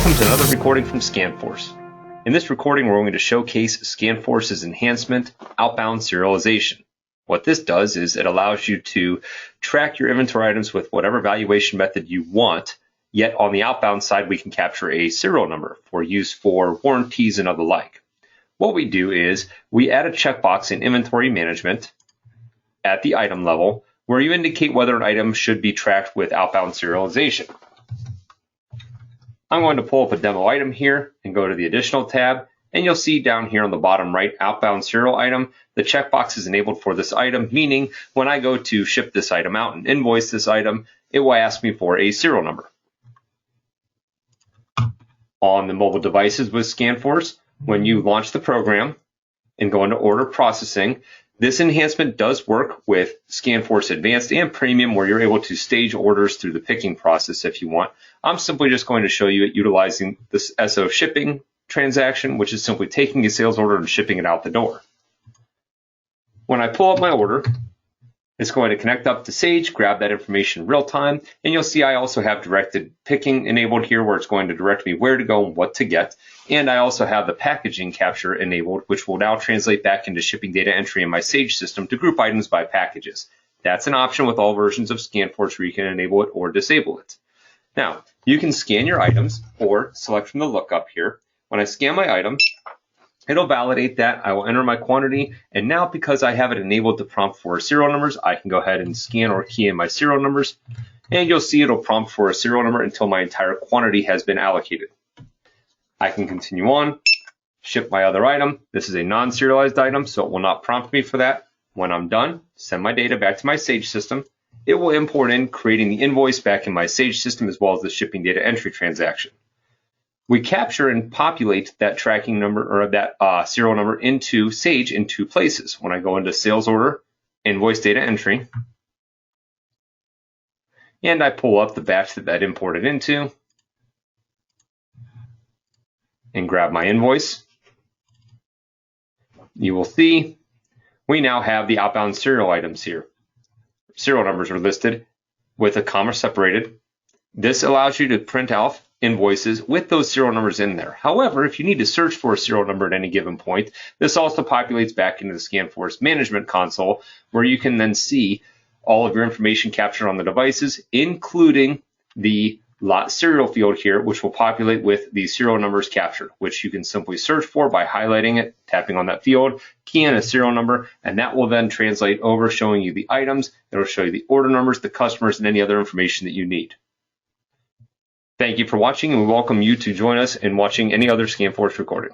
Welcome to another recording from ScanForce. In this recording, we're going to showcase ScanForce's enhancement, Outbound Serialization. What this does is it allows you to track your inventory items with whatever valuation method you want, yet on the outbound side, we can capture a serial number for use for warranties and other like. What we do is we add a checkbox in inventory management at the item level where you indicate whether an item should be tracked with outbound serialization. I'm going to pull up a demo item here and go to the additional tab, and you'll see down here on the bottom right, outbound serial item, the checkbox is enabled for this item, meaning when I go to ship this item out and invoice this item, it will ask me for a serial number. On the mobile devices with ScanForce, when you launch the program and go into order processing, this enhancement does work with ScanForce Advanced and Premium, where you're able to stage orders through the picking process if you want. I'm simply just going to show you it utilizing this SO shipping transaction, which is simply taking a sales order and shipping it out the door. When I pull up my order, it's going to connect up to Sage, grab that information in real time, and you'll see I also have directed picking enabled here, where it's going to direct me where to go and what to get. And I also have the packaging capture enabled, which will now translate back into shipping data entry in my Sage system to group items by packages. That's an option with all versions of ScanForce where you can enable it or disable it. Now, you can scan your items or select from the lookup here. When I scan my item, it'll validate that. I will enter my quantity, and now because I have it enabled to prompt for serial numbers, I can go ahead and scan or key in my serial numbers, and you'll see it'll prompt for a serial number until my entire quantity has been allocated. I can continue on, ship my other item. This is a non-serialized item, so it will not prompt me for that. When I'm done, send my data back to my Sage system. It will import in, creating the invoice back in my Sage system as well as the shipping data entry transaction. We capture and populate that tracking number or that serial number into Sage in two places. When I go into sales order, invoice data entry, and I pull up the batch that imported into and grab my invoice, you will see we now have the outbound serial items here. Serial numbers are listed with a comma separated. This allows you to print out invoices with those serial numbers in there. However, if you need to search for a serial number at any given point, this also populates back into the ScanForce Management Console, where you can then see all of your information captured on the devices, including the lot serial field here, which will populate with the serial numbers captured, which you can simply search for by highlighting it, tapping on that field, key in a serial number, and that will then translate over, showing you the items. It'll show you the order numbers, the customers, and any other information that you need. Thank you for watching, and we welcome you to join us in watching any other ScanForce recording.